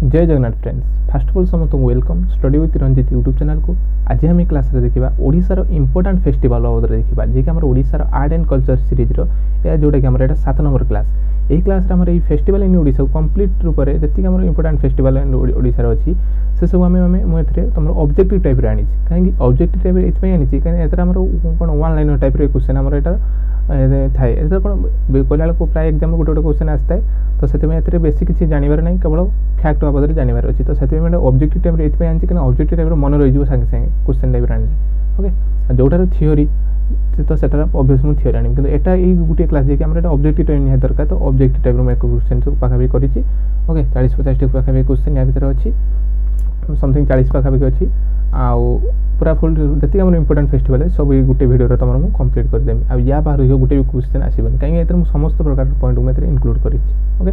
जय Jagannath friends, first of all समस्त welcome study with Ranjit YouTube channel को। आज आम क्लास रे देखा ओडिशार इंपोर्टेंट फेस्टिवल बाबद देखा जी कि ओडिशार आर्ट एंड कल्चर सीरीज जोटा कि 7 नंबर क्लास। यही क्लास रे फेस्टिवल इन ओडिशा कंप्लीट रूप से जी इंपोर्टेंट फेस्टिवल इन ओडिशार अच्छी से सब मुझे तुम ऑब्जेक्टिव टाइप आनी कहीं ऑब्जेक्टिव टाइप ये आनी कहीं कौन वन लाइन टाइप क्वेश्चन आम थाए कौन कहला प्राय एग्जाम गोटे गोटे क्वेश्चन आसता है तो से बेसी किसी जानवर ना केवल फैक्ट बाबद जानवर अच्छी तो से ऑब्जेक्टिव टाइप ये आनी कहीं ऑब्जेक्टिव टाइप मन रही सागे सागे क्वेश्चन टाइप आनी ओके जोटार थियोरी तो सेटा ऑब्वियस मुझे थियोरी आनी कि एटा ये गोटे क्लास जी ऑब्जेक्टिव टाइप निहाती दरकार तो ऑब्जेक्टिव टाइप मैं क्वेश्चन सब पाखापी करी ओके 40-50 पाखापी क्वेश्चन या भर अच्छी समथिंग 40 पाखापी अच्छी आउ पूरा फुल जी इंपोर्टेंट फेस्टिवल है सब गोटे वीडियो तुम मुझे कंप्लीट करदेमी आ या बाहर गोटे भी क्वेश्चन आसबनी कहीं समस्त प्रकार पॉइंट मुझे इनक्लूड करी ओके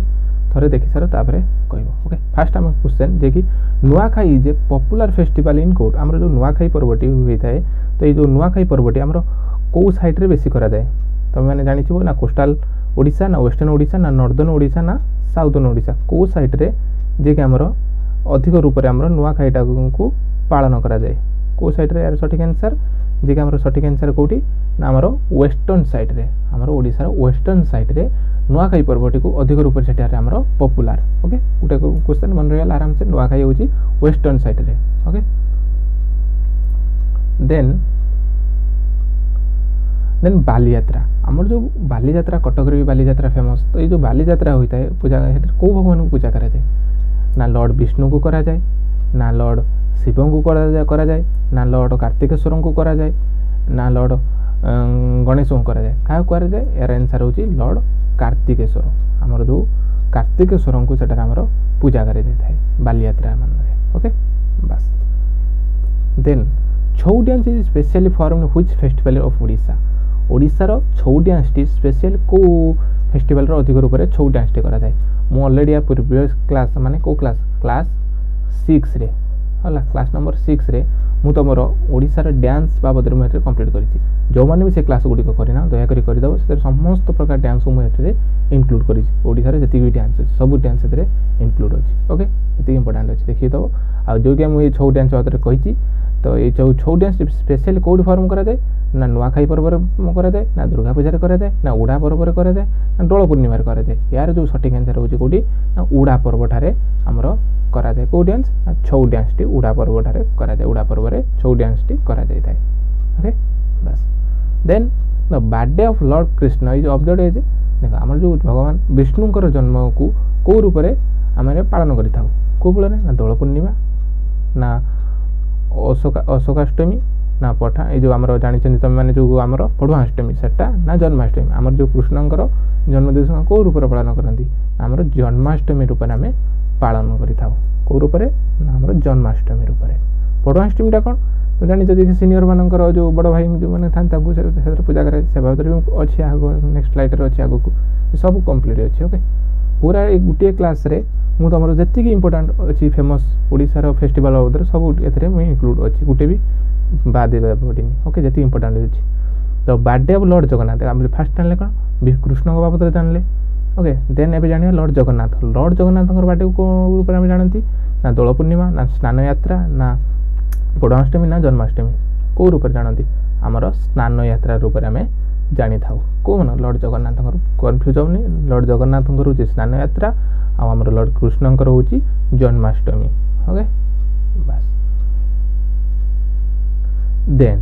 थोड़े देखी सार तापर कह ओके फास्ट आम क्वेश्चन जे कि नुआखाई जे पॉपुलर फेस्टिवल इन कोड आम जो नुआखाई पर्वटी होता है तो ये जो नुआखाई पर्वटी आम कौ साइड रे बेसी करा जाए तुम मैंने जानी ना कोस्टाल ओडिशा ना वेस्टर्न ओडिशा ना नॉर्दर्न ओडिशा ना साउथर्न ओडिशा कौ साइड रे जे कि आमर अधिक रूप से आम नुआखाईटा को पालन करा जाए कौ साइड रे यार सठिक आंसर जे कि आमर सठिक आंसर कोठी ना आमर वेस्टर्न साइड रे आमर ओडिशार वेस्टर्न साइड रे नुआखाई पर्वटी को अधिक रूप से आमर पॉपुलर ओके गोटे क्वेश्चन मन रहा आराम से नुआखाई होची वेस्टर्न साइड रे ओके देन बालीयात्रा आमर जो बालीयात्रा कटक रे बालीयात्रा फेमस तो ये जो बालीयात्रा होता है पूजा कौ भगवान को पूजा करा जाए ना लॉर्ड विष्णु को करा जाए ना लॉर्ड शिव को करा जाए ना लॉर्ड कार्तिकेश्वर को करा जाए ना लॉर्ड गणेश को करा जाए क्या करा जाए यार आंसर होची लॉर्ड कार्तिकेश्वर आमर जो कार्तिकेश्वर को सेटा आमर पूजा करा जाए बालीयात्रा मान ओके बस then Chhau dance is specially form which festival of Odisha ओडिशार छऊ डांस टी स्पेशल को फेस्टिवल अधिक रूप से छऊ डांस टी करा जाए मु ऑलरेडी या प्रीवियस क्लास माने को क्लास 6 रे हला क्लास नंबर 6 रे मु तमरो ओडिशार डांस बाबद में कंप्लीट करी जो माने भी से क्लास गुडी को करिना दया करी कर दबो से समस्त प्रकार डांस को एथे इंक्लूड करी ओडिशार जति भी डांस सब डांस एथे इंक्लूड अछि ओके एति इंपोर्टेंट अछि देखि दबो आ जो कि मु छौ डांस बाबद कहिची तो ये छौ डांस स्पेशली कोड फॉर्म करा जाए ना नुआखाई पर्व करा जाए ना दुर्गा पूजा करा जाए ना उड़ा पर्व करा जाए ना डोल पूर्णिमा करा जाए यार जो सठिक आंसर होची कोडी ना उड़ा पर्व ठारे हमरो करा जाए को डांस छौ डांस टी उड़ा पर्व ठारे करा जाए उड़ा पर्व रे छौ डांस टी करा जाय थाए ओके बस then the birthday of lord Krishna is observed as देखो हमर जो भगवान विष्णुंकर जन्म को को रूप रे हमरे पालन करि थाउ को बोलने ना डोल पूर्णिमा ना अशोकाष्टमी ना पठा ये जो आम जानी तुम मैंने जो आम पढ़ुआष्टमी सेटा ना जन्माष्टमी आम जो कृष्णकर जन्मदिवस कौ रूप से पालन करती आम जन्माष्टमी रूप आम पालन करें कौ रूप आम जन्माष्टमी रूप से पढ़ुआष्टमीटा कौन तो जानी जब सीनियर मानकर जो बड़ भाई जो मैंने था पूजा करे से बाबद भी अच्छी आग नेक्स्ट स्लाइड अच्छी आग को सब कंप्लीट अच्छे ओके पूरा एक गोटे क्लास रे मु तुम जी इंपोर्टेंट अच्छी फेमस ओडिशार फेस्टिवल बाबद सब ए मुझे इंक्लूड अच्छी गोटे भी बाद पड़नी ओके जी इंपोर्टेंट अच्छी तो बर्थडे ऑफ लॉर्ड जगन्नाथ आम फास्ट जानले कौन कृष्ण बाबद जानले ओके देन ए जानिए लॉर्ड जगन्नाथ बर्थडे को रूप में जानती ना दोल पूर्णिमा ना स्नान यात्रा ना पढ़ुआष्टमी ना जन्माष्टमी कौ रूप जानती आमर स्नान यात्रा रूप में आम जानी था कौन लॉर्ड जगन्नाथ कन्फ्यूज होनी लॉर्ड जगन्नाथ हूँ स्नान यात्रा आमर लॉर्ड कृष्णकर हूँ जन्माष्टमी ओके बस then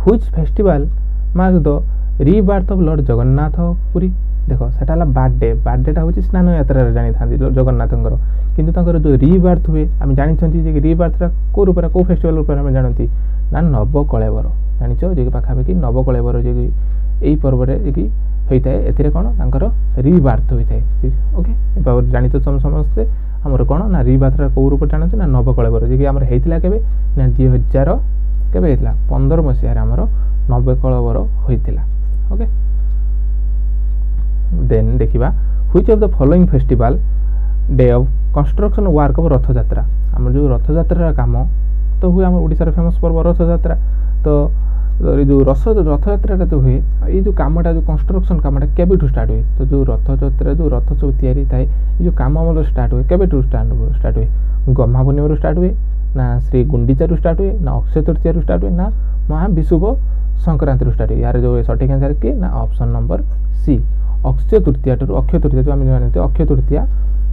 which festival mark the rebirth of lord Jagannath Puri देखो सेटा बर्थडेटा हूँ स्नान यात्रा जानी था जगन्नाथर किंतु जो रीबर्थ हुए आम जानी रीबर्थटा कौ रूप कौ फेस्टिवल रूप में जानती ना नवकलेवर जानिच जे पाखापाखि नवकलेवर जे यही पर्व होता है ए कौन रीबार्थ होता है ओके जानी तो तुम समस्ते आमर कौन ना रीबार्थ कौ रूप जानते ना नवकलेवर जी आमर होता के ना 2000 केबे होता 15 मसीह आमर नवकलेवर होता ओके देन देखिबा which of the following festival day of construction work of रथ यात्रा आमर जो रथ यात्रा काम तो हुए आम ओडिशार फेमस पर्व रथ यात्रा तो तो जो रथयात्रा जो हुए ये जो कामटा जो कंस्ट्रक्शन कामटा केबेठू स्टार्ट हुए तो जो रथयात्रा जो रथ सब तैयारी थाए ये जो काम आमर स्टार्ट हुए केबेठू स्टार्ट हुए गम्हा पूर्णिमा स्टार्ट हुए ना श्री गुंडीचा स्टार्ट हुए ना अक्षय तृतीया स्टार्ट हुए ना महाविषुव संक्रांति स्टार्ट हुए यार जो सठिक आंसर किए ना option number C Akshaya Tritiya Akshaya Tritiya जो आम जानते अक्षय तृतीया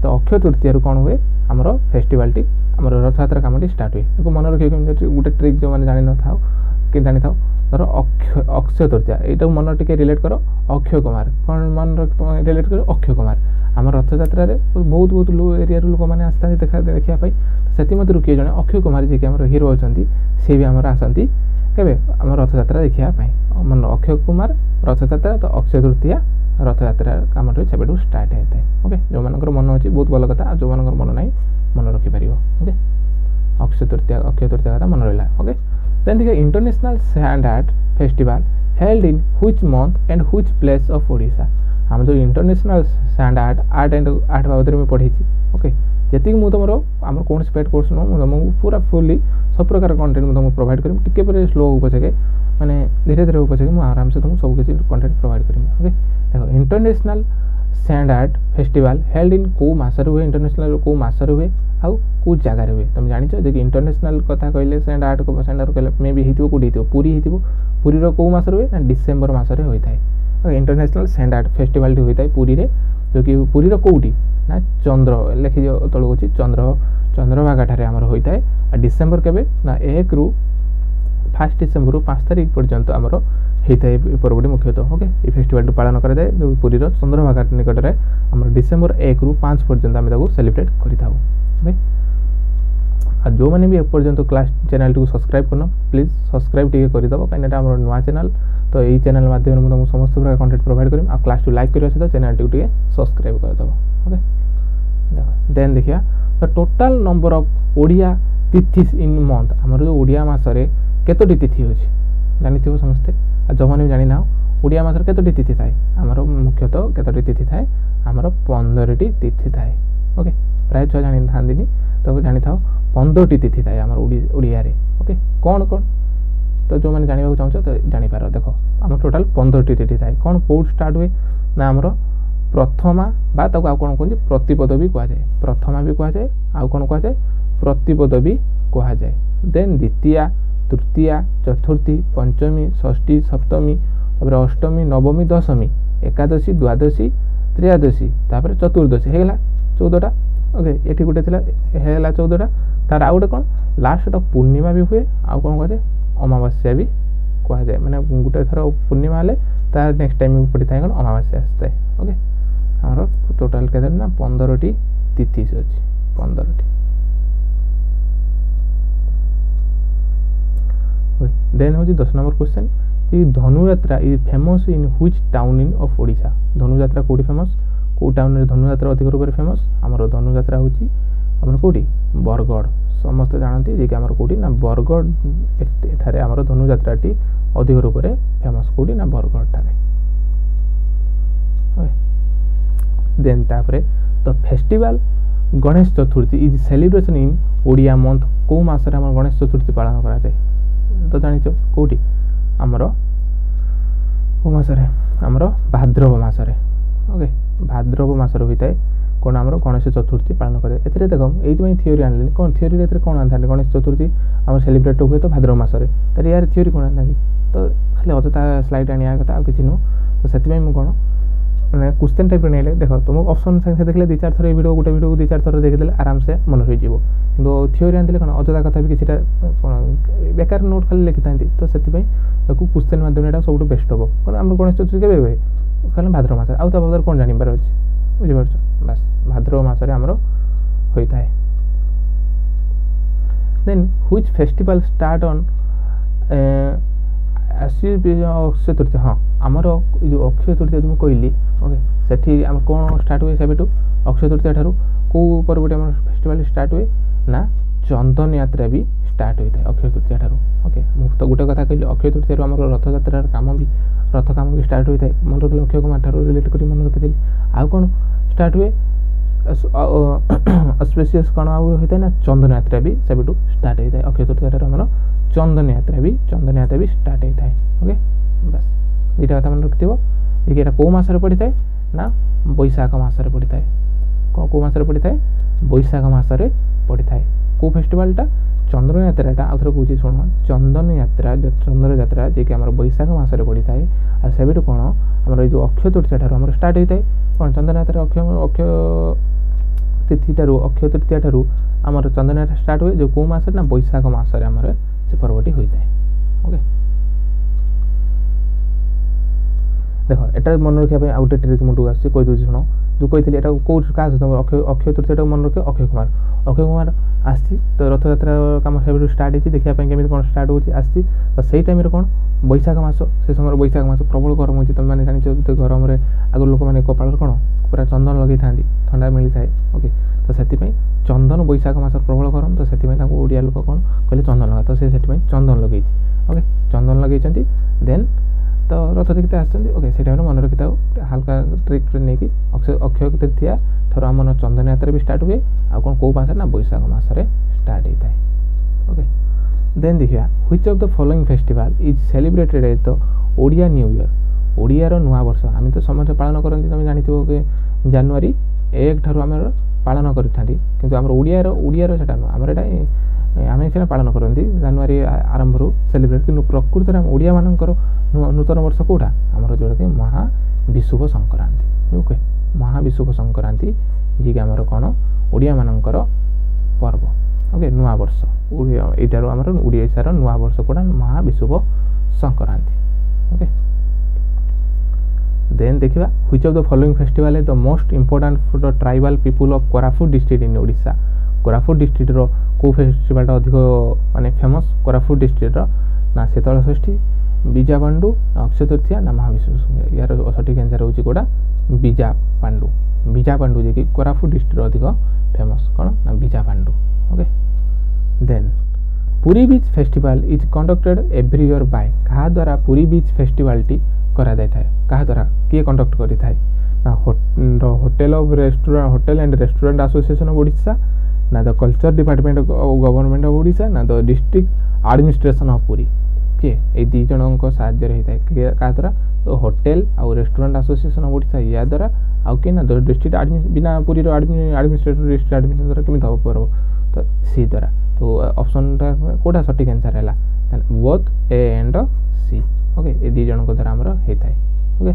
तो अक्षय तृतीया कौन हुए आमर फेस्टिवल टी आम रथयात्रा कम स्टार्ट हुए मन रखिए गोटे ट्रिक जो मैंने जानी न था कि जानी था धर अक्षय तृतीया यहाँ मन टे रिलेट कर अक्षय कुमार कौन मन रिलेट कर अक्षय कुमार आम रथयात्रा बहुत बहुत लो एरिया लोक मैंने आसता देखापी से किए जन अक्षय कुमार जी आम हिरो अच्छा सी भी आमर आसती केवे आम रथयात्रा देखापी मन अक्षय कुमार रथयात्रा तो अक्षय तृतीया रथयात्रा कम से स्टार्ट होता है ओके जो मान मन अच्छी बहुत भल कथा जो मान मन ना मन रखिपर ओके अक्षय तृतीया कथा मन रहा ओके देन देखिए international sand art festival held in which month and which place of Odisha हम जो international sand art and art बाबद में पढ़ी ओके जी मुझे तुम आम कौन पेड कोर्स नुह तुमको पूरा फुल्ली सब प्रकार कंटेंट मुझे तुमको प्रोवाइड करी टिके स्लो हो पचे माने धीरे धीरे हो पचे मुझे आराम से तुमको सब किसी कंटेंट प्रोवाइड करी ओके देखो international sand art festival held इन कौ मासरे हुए इंटरनेशनल कौ मासरे हुए आउ कौ जगार हुए तुम जान जे इंटरनेशनल कथा कहले सैंड आर्ट कहले मे भी होती कौटी हो पुरी हो पुरीर कौ मासरे हुए ना डिसेम्बर मासरे होता है इंटरनेशनल सैंड आर्ट फेस्टिवल होता है पुरी रे जो कि पुरीर कौटी ना चंद्र लिखी तलू अच्छी चंद्रभागा ठारे आमर होता है डिसेम्बर केबे ना 1 ରୁ 1 डिसेम्बर 5 तारिख पर्यंत आमर होता है पर्वटी मुख्यतः ओके ये फेस्टिवल पालन कराए जो पुरीर चंद्रभागा निकट में आम डिसेम्बर 1 ରୁ 5 पर्यंत आम सेलिब्रेट करें ओके जो मैंने भी एपर्यंत क्लास चैनल टी सब्सक्राइब करना प्लीज सब्सक्राइब टी करदेव कहीं आम नुआ चैनल तो यही चैनल माध्यम में तुमको समस्त प्रकार कंटेंट प्रोवाइड करें आ क्लास लाइक करने सहित चैनल टी सब्सक्राइब करदेव ओके देन देखिए the total number of Odia तिथिस इन मंथ आमर जो ओडिया मासरे केतोटी तिथि होची जानी थो समस्ते आ जो मैंने जानी ना ओडिया मासरे केतोटी तिथि थाए आमर मुख्यतः केतोटी तिथि थाए आमर 15टी तिथि थाए ओके प्राय छुआ जानी थांदिनी तो जानी था 15टी तिथि थाए आमर ओडिया रे ओके कौन कौन तो जो मैंने जानवा चाहूँ तो जानीपार देखो आम टोटाल 15टी तिथि थाए कौन कौट स्टार्ट हुए ना आमर प्रथमा बा ताको आ कौन कहते प्रतिपद भी कहुए प्रथमा भी कहुए आउ कौन कहुए प्रतिपद भी कहुए देन द्वितीया तृतीया चतुर्थी पंचमी षष्ठी सप्तमी तापर अष्टमी नवमी दशमी एकादशी द्वादशी त्रयोदशी तापर चतुर्दशी हेगला 14टा ओके ये गोटे है 14टा तार आउ गोटे कौन लास्ट पूर्णिमा भी हुए आउ कौन कहुए अमावास्या भी कहुए मैंने गोटे थर पूर्णिमा हेले तार नेक्स्ट टाइम पड़ी था कौन अमावास्या आसता है ओके आमर टोटाल के ना 15टी तिथि अच्छी 15टी देन हूँ 10 नंबर क्वेश्चन कि Dhanuyatra is famous in which town in of Odisha Dhanuyatra कौटी फेमस कौ टाउन में धनुयात्रा अधिक रूप से फेमस आमर धनुयात्रा हूँ आम कौटी बरगढ़ समस्त जानती जी कि आमर कौटी ना बरगढ़ एठारे आमर धनुयात्राटी अधिक रूप से फेमस कौटी ना बरगढ़ ठारे देन तापरे the festival Ganesh Chaturthi is celebration in Odia month कौ मासरे आम गणेश चतुर्थी पालन कराए तो जानिच कौटी आमर कौ मासरे आमर भाद्रव मासरे ओके भाद्रव मासरे होता है कौन आमर गणेश चतुर्थी पालन कराए ए देख ये थीओरी आनी कौन थीओरी कौन आना गणेश चतुर्थी आम सेलिब्रेट हुए तो भाद्रव मासरे तर यार थीओरी कौन आना तो खाली अजता स्लाइड आने कथा आ किसी नुह तो से कौन मैंने क्वेश्चन टाइप नहीं देख तुम ऑप्शन संगे देखले 2-4 थर वीडियो गोटे वीडियो 2-4 थर देखिए आराम से मन हो कि थीओरी आनी कौन अजदा कथा भी किसी बेकार नोट खाली लिखि था तो से क्वेश्चन माध्यम यहाँ सब बेस्ट हम कौन आम गणेश चतुर्थी के हुए कहले भाद्रव मास आउ बदल कौन जानवर अच्छे बुझीपार बास भाद्रव मासरे आमर होता है then which festival start on Akshaya Tritiya हाँ आमर जो अक्षय तृतीया जो कहली ओके सेठी आम कौन स्टार्ट हुए से अक्षय तृतीया ठारू कौ पर्वटी आम फेस्टिवल स्टार्ट हुए ना चंदन यात्रा भी स्टार्ट होता है अक्षय तृतीया ठारू ओके मुझे तो गोटे कथा कहली अक्षय तृतीया आम रथयात्रार रथ काम भी स्टार्ट होता है मन रखिए अक्षय कुमार ठारू रिलेट कर मन रखी आउ कौन स्टार्ट हुए स्पेसीयस कौन होता है ना चंदन यात्रा भी से स्टार्ट होता है अक्षय तृतीया आम चंदन यात्रा भी स्टार्ट होता है। ओके बस दुटा कथा मन रखिथिबो जे कि को मासरे पड़ी थाए ना बैशाख मासरे पड़ी थाए। को मासरे पड़ी थाए बैशाख मासरे पड़ी थाए। को फेस्टिवलटा चंद्र यात्राटा आउथरे कहूची शुण चंदन यात्रा चंद्र यात्रा जे कि हमर बैशाख मासरे पड़ी थाए आ सेबिटु कोन हमर जो अक्षय तृतीया ठारो हमर स्टार्ट होई थाए कोन चंदन यात्रा अक्षय तिथि ठारो अक्षय तृतीया ठारो हमर चंदन यात्रा स्टार्ट होय जो को मासरे ना बैशाख मासरे हमर से पर्वटी होई थाए। ओके देखो एटा मन रखिया पे आउट ट्रिक मुटु आसी कहि दोछि सुनो जो कहिथिले एटा को का अक्षय तृतीया मन रखियो अक्षय कुमार आसी तो रथ यात्रा काम सेबु स्टार्ट होती देखिया पे केमिति कोन स्टार्ट होची आसी तो सेही टाइम रे कोन बैशाख मास से समय बैशाख मास प्रबल गरम होची तुम माने जानिछो तो गरम रे आगु लोक माने कपाळ कोन पूरा चंदन लगे थांदी ठंडा मिली थाए। ओके तो सेति पे चंदन बैशाख मास प्रबल गरम तो सेति पे ताको ओडिया लोक कोन कहले चंदन लगा तो से सेति पे चंदन लगेछि। ओके चंदन लगेछंती देन तो रथ देखते आछंती। ओके से टाइम मन रखिता हल्का ट्रिक नै कि अक्षय तृतीया थरो हमर चंदन यात्रा भी स्टार्ट हुए आ कोन को मास ना बैशाख मास रे स्टार्ट होता है। ओके देन देखिया which of the following festival is celebrated as the Odia new year. Odia रो नुआ वर्ष आमी तो समस्त पालन करंती तुम जानिथिबो कि जनवरी 1 ठारो हमर पालन करिथांती किंतु हमर ओडिया रो सेटा न हमर एटा आमे सेना पालन करंती जनवरी आरंभ रो सेलिब्रेट किंतु प्रकृति रे ओडिया मानकर नूतन वर्ष कोठा हमर जोडा के महाविषुव संक्रांति। ओके महाविषुव संक्रांति जी के हमर कोन ओडिया मानकर पर्व। ओके नुआ वर्ष एटारो हमर ओडिया रो नुआ वर्ष कोठा महाविषुव संक्रांति। ओके देन देखिबा which of the following festival is the most important for the tribal people of Koraput district in Odisha. Koraput district रो को फेस्टिवल अधिक माने फेमस कोरापुट डिस्ट्रिक्ट रो ना शीतल षष्ठी बीजा पांडु अक्षय तृतीया ना महाविषुव यार सठिक आंसर होची कोडा बीजा पांडु जे कि कोरापुट डिस्ट्रिक्ट रो अधिक फेमस कोन ना बीजा पांडु। Okay then Puri beach festival is conducted every year by कहा द्वारा पुरी बीच फेस्टिवल टी करा जाय थाए कहा द्वारा किए कंडक्ट करि थाए ना hotel and restaurant association of Odisha ना the culture department of government of Odisha ना the district administration of Puri के ए दी जनक साहाय्य रही थाए कहा द्वारा तो होटल आउ रेस्टोरेंट एसोसिएशन ऑफ ओडिशा या द्वारा आउ के ना द डिस्ट्रिक्ट बिना पुरी रो एडमिनिस्ट्रेटर डिस्ट्रिक्ट एडमिनिस्ट्रेटर केमि हो परबो तो सी द्वारा तो ऑप्शन टा कोडा सटीक आंसर हैला both A and C. Okay ए दी जनक द्वारा हमर हे थाए। Okay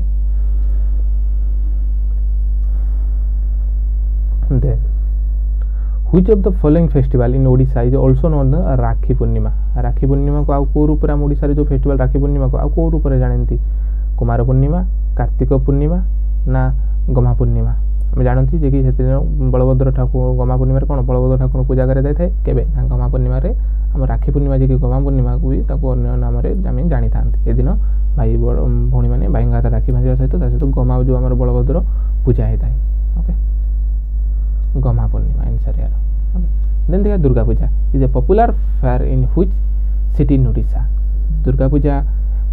then which of the following festival in Odisha is also known Rakhi Purnima. Rakhi Purnima को आ को रूप रे हम ओडिशा रे जो फेस्टिवल राखी पूर्णिमा को आ को रूप रे जानंती कुमार पूर्णिमा कार्तिक पूर्णिमा ना गमा पूर्णिमा हम जानती जे कि सेते बलभद्र ठाकुर गमा पूर्णिमा रे कोन बलभद्र ठाकुर पूजा करे जाय थाए केबे ना गमा पूर्णिमा रे हम राखी पूर्णिमा जे कि गमा पूर्णिमा को भी ताको अन्य नाम रे हम जानि थांती ए दिन भाई भौणी माने भाई गाता राखी बांधिया सहित ता सहित गमा जो हमर बलभद्र पूजा हे थाए। ओके गमा पूर्णिमा आंसर यार। ओके देन देखा Durga Puja is a popular fair in which city in Odisha. Durga Puja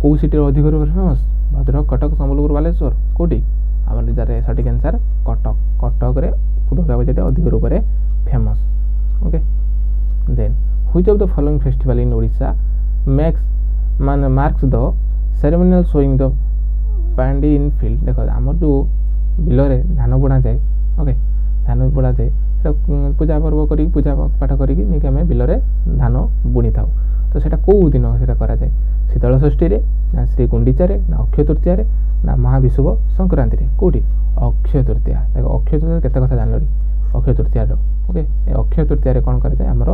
को सिटी रो अधिक फेमस भद्रक कटक संबलपुर बालेश्वर कोटी हमर इधर सटीक आंसर कटक रे दुर्गा पूजा अधिक रूप रे famous. Okay then which of the following festival in Odisha marks the ceremonial sowing the paddy in field. देखो हमर जो बिल रे धान बुणा जाए। ओके धान बुणा जाए पूजा पर्व करी पूजा पाठ करी निके हमें बिल रे धान बुणी थाउ तो सेटा को दिन सेटा करा जाए शीतल षष्ठी रे ना श्री गुंडीचा रे ना अक्षय तृतीया रे ना महाविषुव संक्रांति रे कोठी अक्षय तृतीया। देखो अक्षय तृतीया केते कथा जानलडी अक्षय तृतीया रो। ओके अक्षय तृतीया रे कोन करा जाए हमर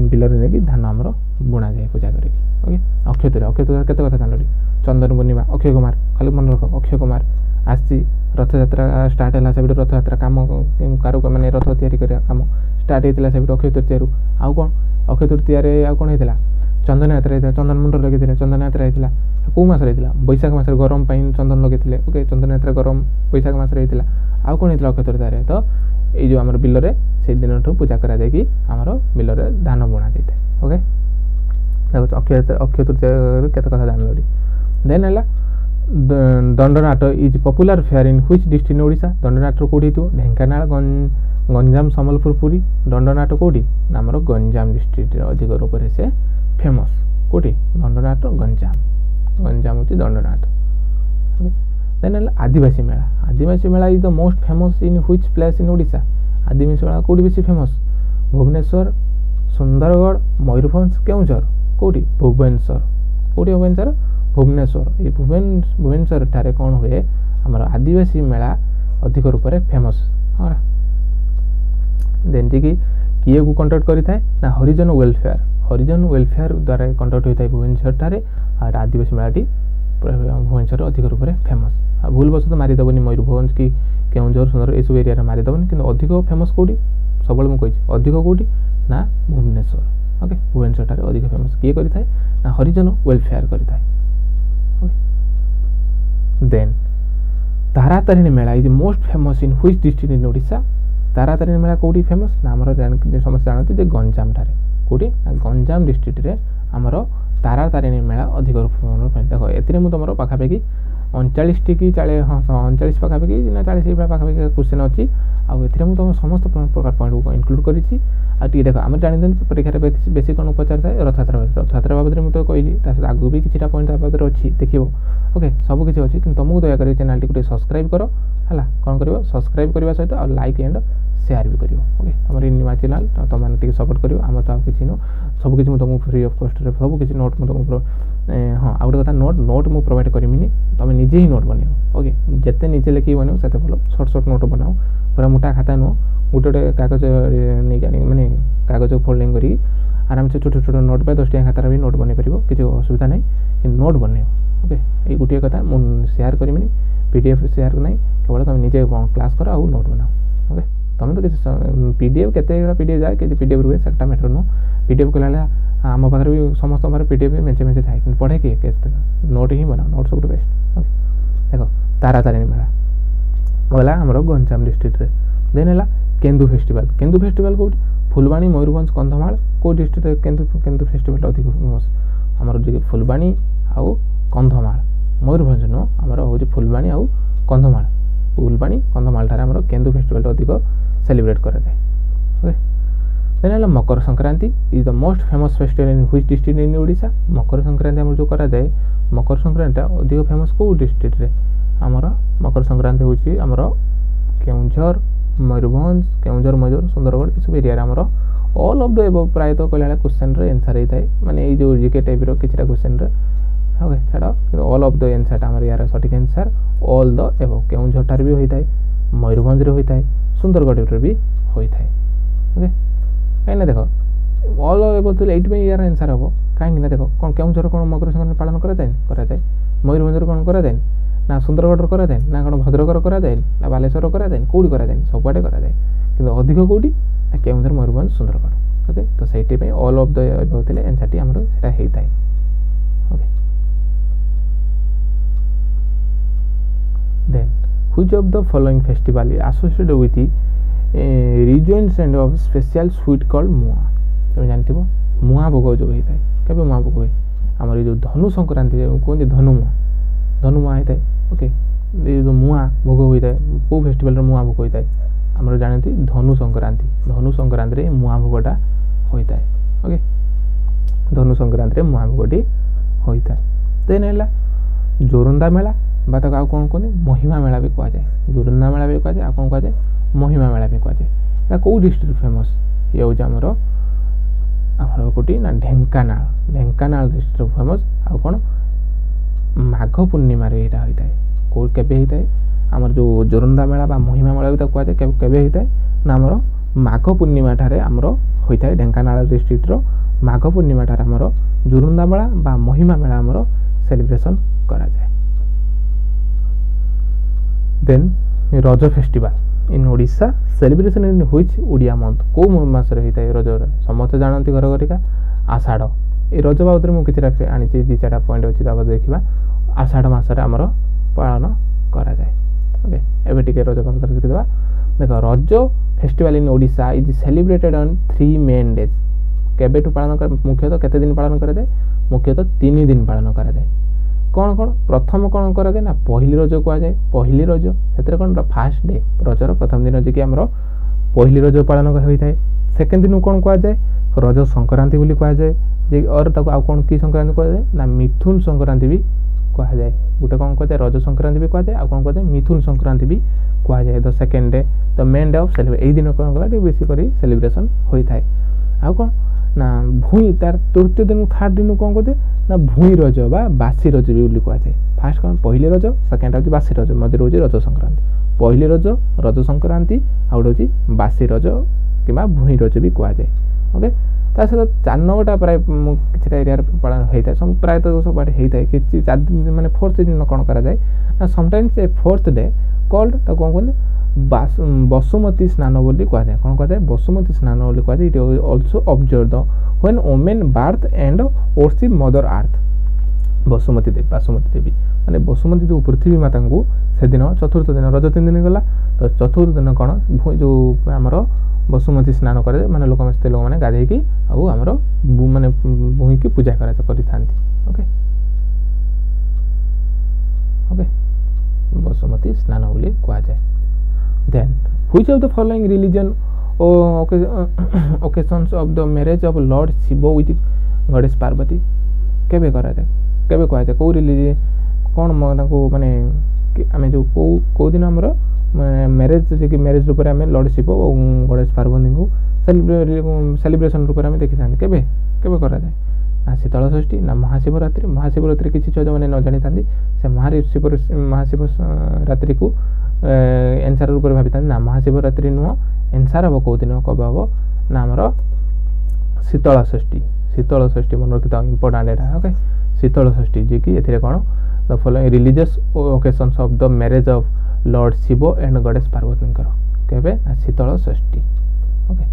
बिल रे नेकी धान हमर बुणा जाए पूजा करी। ओके अक्षय तृतीया केते कथा जानलडी चंदन पूर्णिमा अक्षय कुमार खाली मन रखो अक्षय कुमार आसी रथ यात्रा स्टार्ट हैला सेबि रथ यात्रा काम कारो माने रथ तयारी करिया काम स्टार्ट हेतिला सेबि अक्षय तृतीया रु आउ कोन अक्षय तृतीया रे आउ कोन हेतिला चंदन यात्रा हेतिला चंदन मुंडर लगे चंदन यात्रा हेतिला को मास रे हेतिला बैशाख मास रे गरम पाइन चंदन लगे ओके चंदन यात्रा गरम बैशाख मास रे हेतिला आउ कोन हेतिला अक्षय तृतीया रे तो ए जो हमर बिल रे से दिन ठो पूजा करा जाय कि हमर बिल रे धान बुणा जाय। ओके देखो अक्षय तृतीया रे केते कथा जानलडी। देन हैला Dandanata is popular fair in which district in Odisha. Dandanata कोठी तो ढेंकानाल गंजाम संबलपुर पुरी दंडनाट कोठी हमर गंजाम डिस्ट्रिक्ट रे अधिक रूप रे से फेमस कोटी दंडनाथ गंजाम गंजाम होची Dandanath okay then Adivasi Mela is the most famous in which place in Odisha Adivasi Mela कोटी बेसी फेमस भुवनेश्वर सुंदरगढ़ मयूरभंज केउंझर कोटी भुवनेश्वर कोटी भुवनेश्वर ये भुवनेश्वर ठारे कौन हुए आमर आदिवासी मेला अधिक रूप से फेमस हाँ देन जी किए को कंडक्ट करें ना हरिजन वेलफेयर द्वारा कंडक्ट होता है भुवनेश्वर ठारे और आदिवासी मेलाटी भुवनेश्वर अधिक रूप से फेमस भूल बस तो मारिदेवनी मयूरभंज कि केउंझर सुंदर ये सब एरिया मारिदेवनी कि अधिक फेमस कौटी सब मुझे अधिक कौटी ना भुवनेश्वर ओके भुवनेश्वर ठारे अधिक फेमस किए करें ना हरिजन वेलफेयर करें then Taratarini Mela is most famous in which district in Odisha Taratarini Mela कौटी फेमस ना आमर समस्त जानते जे गंजाम ठारे कौटी ना गंजाम डिस्ट्रिक्ट रे आमर तारातारिणी मेला अधिक देख ए तुम पाखापाखि 39 कि 39 पाखापाखि ना 40 पाखापाखि क्वेश्चन अच्छी आउ तुम समस्त प्रकार पॉइंट को इनक्लूड करी आगे देख आम जानी परीक्षा बेसी कौन पचार था रथयात्रा बाबद में तो कहली आगू भी किसी पॉइंट बाबद अच्छी देखिए ओके सब किसी अच्छी कि तुमको दयाकोरी चैनल टी सब्सक्राइब कर है कौन कर सब्सक्राइब करने सहित आ लाइक एंड शेयर भी कर ओके तुम नुआ चैनल तुमने सपोर्ट कर आम तो किसी नुह सबकि तुमको फ्री ऑफ कॉस्ट सबकि नोट तुमको हाँ आ गए कथा नोट मुझे प्रोवाइड करमी तुम निजे ही नोट बनव ओके जिते निजे लिखिक बनव से भल सर्ट नोट बनाओ पूरा मोटा खाता नुह गोटे गोटे कागज नहीं माने कागज फोल्डिंग करी आराम से छोट छोट नोट पे 10 टका खातार भी नोट बन पार किसी असुविधा नहीं कि नोट बनव ओके ये गोटे कथा मुझे शेयर करमी पीडीएफ शेयर ना केवल तुम निजे क्लास कर आउ नोट बनाओ ओके तुम तो किसी पीडीएफ के पीडीएफ जाए कि पीडीएफ रुए से मैटर नुह पीडीएफ कला आम पाखे भी समस्त पीडीएफ मेचे मेचे थाए पढ़े किए नोट ही बनाओ नोट सब बेस्ट ओके देख तारातारिणी मेला गला आमर गंजाम डिस्ट्रिक्ट देन है केन्दु फेस्टिवल कौट फुलबाणी मयूरभंज कंधमाल कौ डिस्ट्रिक्ट केन्दु फेस्टिवल अधिक फेमस आमर जो फुलबाणी आउ कंधमाल मयूरभंज नुह आमर हूँ फुलबाणी आउ कंधमाल कंधमाल ठारे आमर केन्दु फेस्टिवल अधिक सेलिब्रेट कराए ओके देन है Makar Sankranti is the most famous festival in which district in Odisha Makar Sankranti आम जो कराए मकर संक्रांति अधिक फेमस कौ डिस्ट्रिक्ट रे आमर मकर संक्रांति हूँ आमर केउंझर मयूरभंज मयूर सुंदरगढ़ ये सब एरिया आमर ऑल ऑफ द एबव प्राय तो कहला क्वेश्चन रे आंसर होता है माने ये जो जीके टाइप रो किछटा क्वेश्चन रे ओके छाड़ ऑल ऑफ द आंसर आमर यार सटीक answer all the above Keonjhar ठार भी होता है मयूरभंज रे होता है सुंदरगढ़ रे भी होता है ओके कहीं देख ऑल एबव तो 8 यार आंसर हम कहीं देख कौन केउंझर कौन मकर संक्रांति पालन कराए मयूरभंज कौन कराए ना सुंदरगढ़ कराए ना कौन भद्रकर कराए ना बालेश्वर कराए कौटी कराए सबुआडे कराए कि अधिक कौटी ना केउंझर मयूरभंज सुंदरगढ़ ओके तो से ऑल ऑफ द होते आंसर टी आमर से होता है okay then which of the following festival associated with regions and of special sweet called mua तुम जानते मुआ भोग जो होता है केबे मुआ भोग हुए आमर ये जो धनु संक्रांति कहते धनु मुआ होता है ओके ये जो मुआ भोग होता है कौ फेस्टिवल मुआ भोग होता है आमर जानते धनु संक्रांति मुआ भोगटा होता है ओके धनु संक्रांति मुआ भोगटी होता है देन है जोरंदा मेला बात आउ कौन कहते महिमा मेला भी कहुए जोरंदा मेला भी कहुए आ कौन कहुए महिमा मेला भी कहुए कौ डिस्ट्रिक्ट फेमस ये हूँ आमर आमर कौटी ना ढेंकानाल डिस्ट्रिक्ट फेमस आउ कौन माघ पूर्णिमा यहाँ होता है कौ केबे होता है आमर जो जोरंदा मेला बा महिमा मेला भी कहुए केबे होता है ना आमर माघ पूर्णिमा ठारे आमर होता है ढेंकानाल डिस्ट्रिक्ट रो माघ पूर्णिमा ठारे आमर जोरंदा मेला बा महिमा मेला आमर सेलिब्रेशन करा जाए देन रज festival in Odisha celebration in which Odia month कौ मास होता है रज समस्त जानती घर घरिका आषाढ़ ये रज बाबद में किसी आनी 2-4 पॉइंट अच्छी देखा आषाढ़ मसरे आमर पालन करा जाए ओके एबे टिके रज बाबद देखिदेवा देख Raja festival in Odisha is celebrated on 3 main days केबेठू पालन कर मुख्यतः केते दिन पालन करा जाए मुख्यतः 3 दिन पालन करा जाए कौन कौन प्रथम कौन करा जाए ना पहली रज कहुए पहली रज से कौन फास्ट डे रजर प्रथम दिन जी आमर पहली रज पालन होता है सेकेंड दिन कौन कहुए रज संक्रांति बोली कहुए जे और ताको आ कोन की संक्रांति कह जाय ना मिथुन संक्रांति भी कह जाय गुटे कोन कह जाय रज संक्रांति भी कह जाय आ कोन कह जाय मिथुन संक्रांति भी कह जाय the second day the main day of celebration एई दिन कोन गला बेसी करी सेलिब्रेशन होई थाए आ कोन ना भूई तार तृतीय दिन थर्ड दिन कोन कह जाय ना भूई रज बा बासी रज भी बोली कह जाय फास्ट कोन पहिले रज सेकंड होची बासी रज मध्य होची रज संक्रांति पहिले रज रज संक्रांति आउट होची बासी रज किबा भूई रज भी कह जाय ओके ता सहित 4-9टा प्राय किछटा एरिया पालन होता है प्राय तो सब बाटे होता है कि 4 दिन माने फोर्थ दिन कौन करा जाए ना sometimes a fourth day called तो कौन कहते बसुमती स्नान बोली कह जाए कौन कहते बसुमती स्नान बोली कह जाए it also observe the when women bath and worship mother earth Basumati Devi माने बसुमती जो पृथ्वी माता को से दिन चतुर्थ दिन रज 3 दिन गला तो चतुर्थ दिन कौन जो आमर बसुमती स्नान करे माने लोक मैंने गाधे कि आमर माने भूई की पूजा करा ओके ओके बसुमती स्नान बोली कह जाए then which of the following religion occasions of the marriage of lord Shiva with goddess Parvati केबे करा जाए केबे कह जाए को रिलीजन कौन माने आमे जो को दिन हमर मैरिज जे कि मैरिज रूप में लॉर्ड शिव और गणेश पार्वती को सेलिब्रेशन रूप में देखी था केबे केबे करा जाए ना शीतल षष्ठी ना महाशिवरात्रि किसी जो मैंने न जानी था से महाशिवरात्रि को एनसार रूप में भावी था ना महाशिवरात्रि नुह एनसार हम कौ दिन कब हम ना आमर शीतल षष्ठी मन रखी था इंपोर्टाट एटा ओके शीतल षष्ठी जी कि एथिरे कोन the following religious occasions of the marriage of lord Shiva and goddess Parvati केबे ना शीतल षष्ठी ओके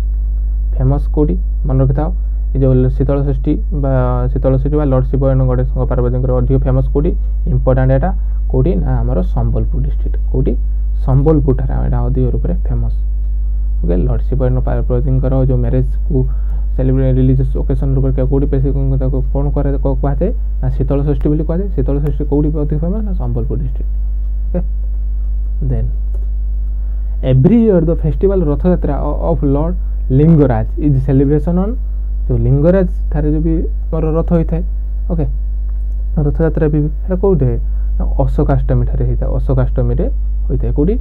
फेमस कोडी मन रखी था ये जो शीतल षष्ठी बा lord Shiva and goddess Parvati अधिक फेमस कोडी इंपोर्टाट एटा कोडी ना आमर संबलपुर डिस्ट्रिक्ट कोडी संबलपुर ठारे एटा अधिक रूप में famous okay lord Shiva and Parvati जो मैरिज को सेलिब्रेट रिलीजियस ओकेशन रूप में कोडी पेसी कौन करे कह जाए ना शीतल षष्ठी बोली कह जाए शीतल षष्ठी कोडी अधिक फेमस ना Sambalpur district okay then every year the festival Rath Yatra of lord Lingaraj is celebration on जो लिंगराज थारे जो भी रथ होता है ओके रथ यात्रा भी कौटे अशोकाष्टमी ठारे होता है अशोकाष्टमी होता है कौटी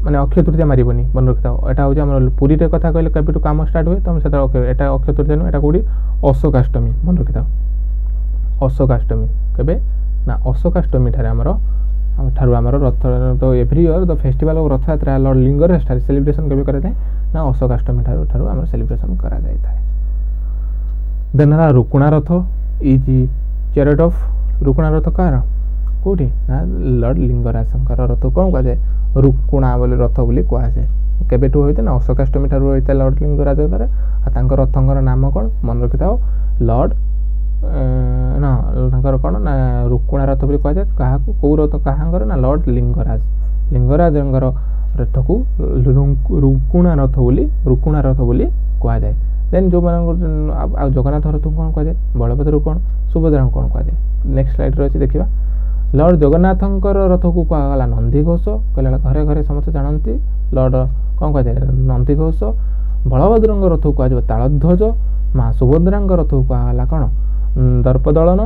माने अक्षय तृतीया मारिबनी मन रखता एटा हो हमर पुरी रे कथा कहले केबेटू काम स्टार्ट हुए तुम सेटा ओके एटा अक्षय तृतीया नु एटा कोडी अशोकाष्टमी मन रखता अशोकाष्टमी केबे ना अशोकाष्टमी ठारे हमर ठारु हमर रथ तो every year the festival of रथ यात्रा लॉर्ड लिंगराज ठारे सेलिब्रेशन केबे करे थाए ना अशोकाष्टमी ठारु हमर सेलिब्रेशन करा जाय थाए then रुकुणा Rath is chariot of रुकुणा Rath car कोठी ना लॉर्ड लिंगराज शंकर रथ कोन कह जाय रुकुणा बोले रथ बोली कह जाए केबेठू होते ना अशोकाष्टमी ठारू होता लॉर्ड लिंगराज रथंकर नाम कौन मन रखी था लॉर्ड ना कौन ना रुकुणा रथ बोली कह जाए क्या कौ रथ क्या ना लॉर्ड लिंगराज रथ को रुकुणा रथ बोली कह जाए देन जो जगन्नाथ रथ कौन कह जाए बलभद्र कौन सुभद्रा कौन कह जाए नेक्स्ट स्लाइड रही देखा लॉर्ड जगन्नाथंकर रथ को कहला नंदीघोष कहला घरे घरे समस्त जानती लॉर्ड कौन कह जाए नंदीघोष बलभद्र रथ को कह तालध्वज माँ सुभद्रा रथ को कहला कौन दर्पदलन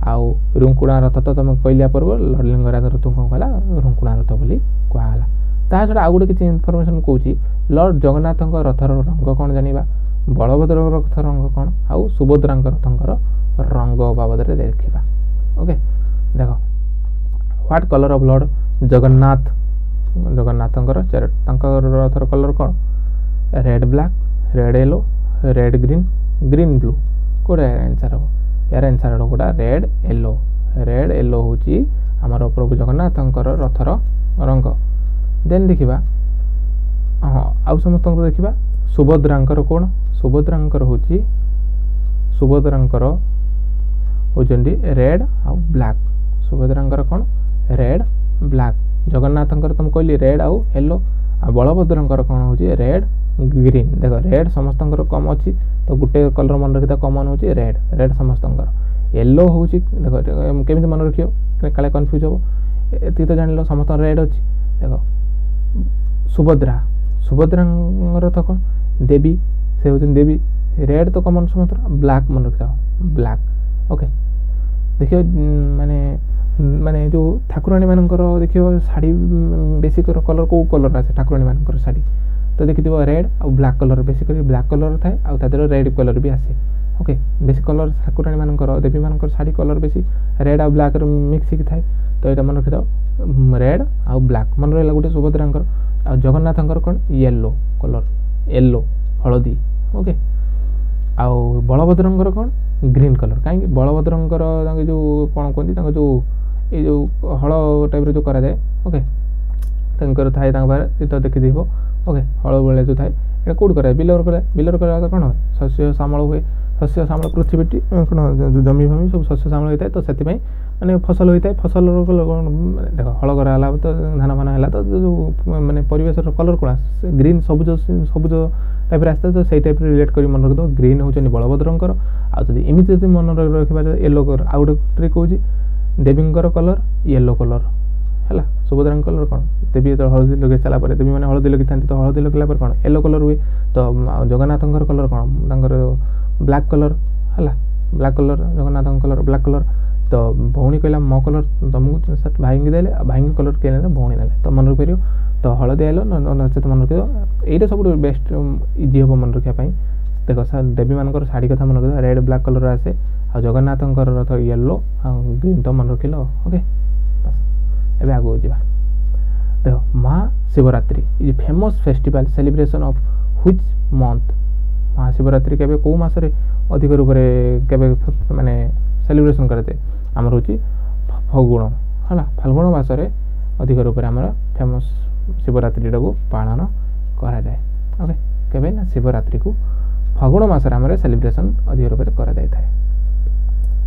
आउ रुकुणा रथ तो तुम कहलिया पूर्व लॉर्ड लिंगराज रथ को कहला रुकुणा रथ बोली कहला ता छड़ा आउ गोटे किसी इनफॉरमेशन कहूँ लॉर्ड जगन्नाथ रथर रंग कौन जानिबा बलभद्र रथ रंग कौन आउ सुभद्रा रथंकर रंग बाबद देखा ओके देख what colour of lord Jagannath रथर कलर कौन red black red yellow red green blue कोड़ा आंसर हम यार आंसर गोटा रेड येलो हूँ आमर प्रभु जगन्नाथ रथर रंग देन देखा हाँ आउ समस्त देखा सुभद्रांकर कौन सुभद्रांकर हूँ रेड आउ ब्लैक सुभद्रांकर कौन रेड ब्लैक जगन्नाथंकर तुम कहली रेड आउ येलो आ बलभद्रंकर कौन हूँ रेड ग्रीन देख रेड समस्त कम अच्छी तो गोटे कलर मन रखी कमन हूँ रेड समस्त येलो हूँ देख केमी मन रखियो काले कन्फ्यूज हम ये तो जान लो समस्त रेड अच्छी देख सुभद्रा रथ कौन देवी से हूँ देवी रेड तो कमन समस्त ब्लैक मन रखिथा ब्लैक ओके देखियो माने माने जो ठाकुराणी मानकर देखियो साड़ी बेसिक कलर को कलर आसे ठाकुराणी मानकर साड़ी तो देखिथिबो रेड आ black colour basically black colour थाए आ तादर रेड कलर भी आसे ओके बेसिक कलर ठाकुराणी मानकर देवी मानकर साड़ी कलर बेसी रेड आ ब्लैक रो मिक्स ही थाए तो एटा मन रखिथाओ रेड आ ब्लैक मन रहला गुटे सुभद्रांकर आ जगन्नाथंकर कोन येलो कलर येलो हळदी ओके आ बलभद्रंकर कोन ग्रीन कलर काहे बलभद्रंकर तांगे जो कोन कोंती तांगे जो ए जो हळ टाइप रो जो करा जाय ओके तांकर थाए तांग बारे तो देखि दिबो ओके हळ बेले जो थाए एटा कोड करा बिलर करा कोन शस्य श्यामल हुए शस्य श्यामल पृथ्वी कोन जमी भूमि सब शस्य श्यामल होइताय तो सेति पई माने फसल होइताय फसल रो देखो हळ करा हला तो धान मान हला तो जो माने परिवेश रो कलर कोन ग्रीन सबुज टाइप रास्ता तो सेई टाइप रिलेट करी मन रख दो ग्रीन होचनी बलभद्रंकर आ जदी इमिति जदी मन रखबा येलो कलर आ गुटे ट्रिक होची देवींकर कलर येलो कलर है सुभद्रा कलर कौन देवी जो हलदी लगे सारा देवी मैंने हलदी लगी था तो हलदी लगला कौन येलो कलर हुए तो जगन्नाथ कलर कौन ब्लैक कलर है black colour Jagannath colour black colour तो भौणी कहला मो कलर तुमको भाई दे भाई कलर किए भौणी ने तो मन रखिपर तो हलदी आल नचेत मन रख यहाँ सब बेस्ट इजी हम मन रखापी देख देवी मानकर शाढ़ी कथा मन रख रेड ब्लैक कलर आसे आ जगन्नाथ येलो आ ग्रीन तो मन रखिल ओके बस एबे आगो जीवा देख Mahashivratri is famous festival celebration of which month Mahashivratri केबे को मासरे अधिक रूप केबे माने सेलिब्रेशन करते आमर होची फगुण है फाल्गुन मासरे अधिक रूप आमर फेमस शिवरात्रि को पालन करा जाए ओके केबे ना शिवरात्रि को फाल्गुन मासरे आमर सेलिब्रेशन अधिक रूप करा जाय थाए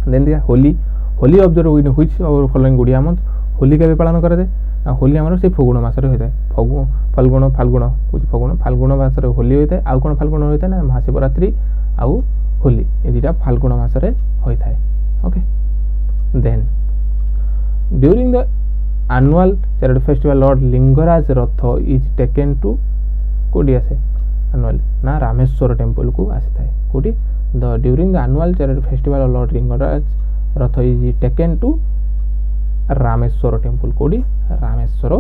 देन दिया Holi Holi observe in which और फॉलोइंग गुडिया मंथ होली केबे पालन करा जाए होली आमर से फगुण मासरे होता है फाल्गुन फगुण फाल्गुन मासरे होली होता है आउ कोन फाल्गुन होता है ना महाशिवरात्रि आउ होली ए दुटा फाल्गुन मासरे होता है okay then during the annual charity festival lord Lingaraj Rath is taken to कोडी आसे एनुअल ना रामेश्वर टेम्पल को आसी थाए कोडी the during the annual charity festival lord Lingaraj Rath is taken to Rameswar temple कोडी Rameswar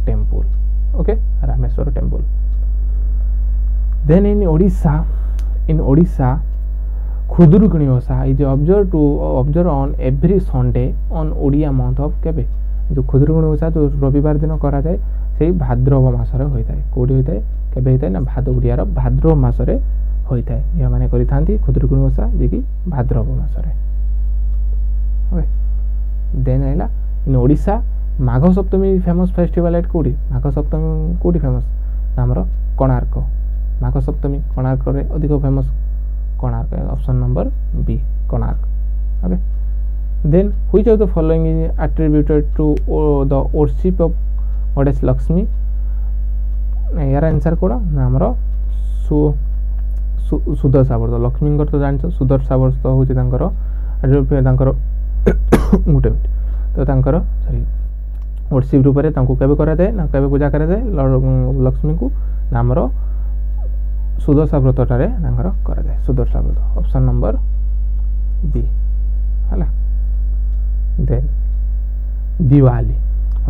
temple okay Rameswar temple then in Odisha Khudurukuni Osha is observe on every Sunday on Odia month of केबे जो खुदुरुकुणी ओषा जो रविवार दिन करा जाए से भाद्रव मासरे होता है कोडी होता है केबे होता है ना ओडियार भाद्रव मासरे होता है ये माने करि थांती खुदुरुकुणी ओषा जे कि भाद्रव मासरे ओके देन आइला in Odisha Magha Saptami famous festival at कोडी माघ सप्तमी कोडी फेमस नामर कोणार्क माघ सप्तमी कोणार्क रे अधिक famous Konark option number B Konark okay then which of the following is attributed to the worship of goddess Lakshmi यार आंसर कोडा नामर सुदर्शा व्रत लक्ष्मी तो जानछ सुदर्शा व्रत होची तांकर गुटे तो तांकर सॉरी वर्शिप रूप में केबे करा जाए ना केबे पूजा करा जाए लॉर्ड लक्ष्मी को नामर सुदर्शा व्रत करा जाए सुदर्शा व्रत ऑप्शन नंबर बी है देन दिवाली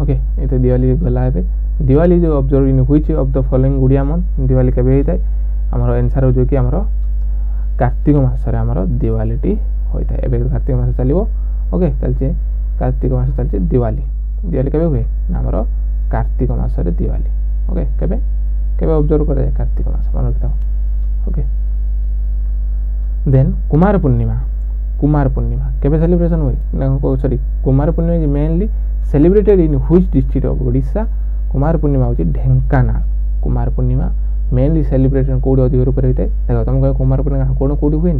ओके ये दिवाली गला है दिवाली जो observe in which of the following Gudiya month Diwali केबे होता है आमर आंसर हो जो कि आमर कार्तिक मासरे आमर दिवालीटी होता है एबे कार्तिक मास चलिबो ओके चलचे कार्तिक मास चलचे दिवाली दिवाली केबे हुए आमर कार्तिक मासरे दिवाली ओके केबे केबे ऑब्जर्व करे कार्तिक मास मन रखता ओके देन कुमार पूर्णिमा केबे सेलिब्रेशन हुए ना sorry Kumar Purnima is mainly celebrated in which district of Odisha Kumar Purnima होची ढेंकानाल कुमार पूर्णिमा मेनली सेलिब्रेशन कोडी अधिक रूप होता है देखो तुम कह कुमार पूर्णिमा कोन कोडी हुए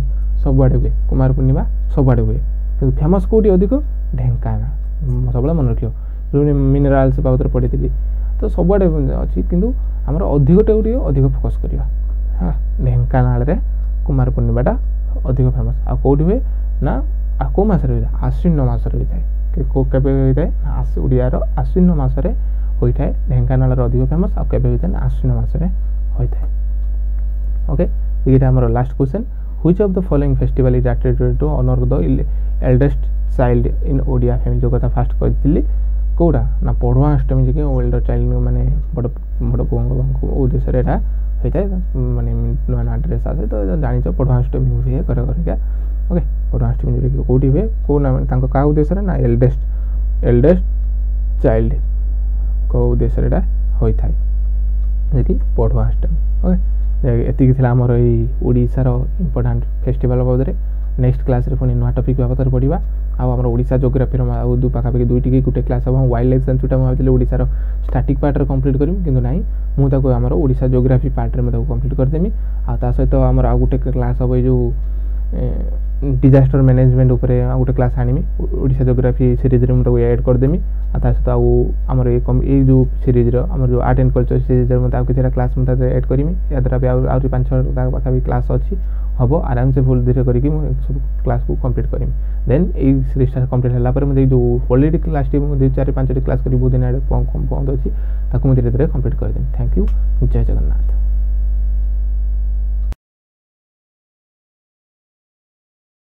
सब आडे हुए कुमार पूर्णिमा सब आडे हुए किंतु फेमस कोडी अधिक ढेंकानाल सबले मन रखियो जो मिनरल्स बाबत पढ़ी तो सब आडे अच्छी किंतु हमर अधिक टे अधिक फोकस करिया हां ढेंकानाल रे कुमार पूर्णिमाटा अधिक फेमस आ कोडी हुए ना आ को मास रे आश्विन मास रे होता है के को केबे होता है ओडिया रो आश्विन मास रे होता है ढेंकानाल रो अधिक फेमस आ केबे होता है आश्विन मास रे होता है ओके ये हमर last question which of the following festival is attributed to honour the eldest child in Odia family जो कथा फास्ट कहती कौटा ना पढ़ुआ अष्टमी जी ओल्डर चाइल्ड माने बड़ बड़ पुओं उद्देश्य यहाँ होता है माने नुआ नुआ ड्रेस आसे तो जानी पढ़ुआ अष्टमी हुए घर घरिका ओके पढ़ुआ अष्टमी जो कौटी हुए कौ ना क्या उद्देश्य ना एल्डेस्ट चाइल्ड को उद्देश्य यहाँ होता है जी पढ़ुआ अष्टमी ओके एति आमर ओडिशार इंपोर्टाट फेस्टिवल बाबद नेक्स्ट क्लास रे पुणी नुआ टॉपिक बाबद पढ़ा आम ओडिशा जोग्राफी पाखापाखि दुईटी की गोटे क्लास हम वाइल्ड लाइफ सेंचुरी मुझे ओडिशार स्टाटिक पार्ट कंप्लीट करी कि ना मुझे आम ओडिशा जोग्राफी पार्ट में कंप्लीट करदेमी आ सहित आम आ गोटे क्लास हम जो डिजास्टर मैनेजमेंट उपरे गोटे क्लास आनी ओडिशा जोग्राफी सीरीज रे मुझे ऐड करदेमी आ सहित आमर ये जो सीरीज आम जो आर्ट एंड कल्चर सीरीज किसी क्लास मुझे ऐड करमी या द्वारा भी 5-6 पाखापाखि क्लास अच्छी हम आराम से फुल धीरे करके सब क्लास को कंप्लीट करी देन ये सीरीजटा कंप्लीट है मुझे जो ऑलरेडी क्लास टी 4-5 क्लास कर बहुत दिन बंद अच्छी धीरे धीरे कंप्लीट करदेमी थैंक यू जय जगन्नाथ।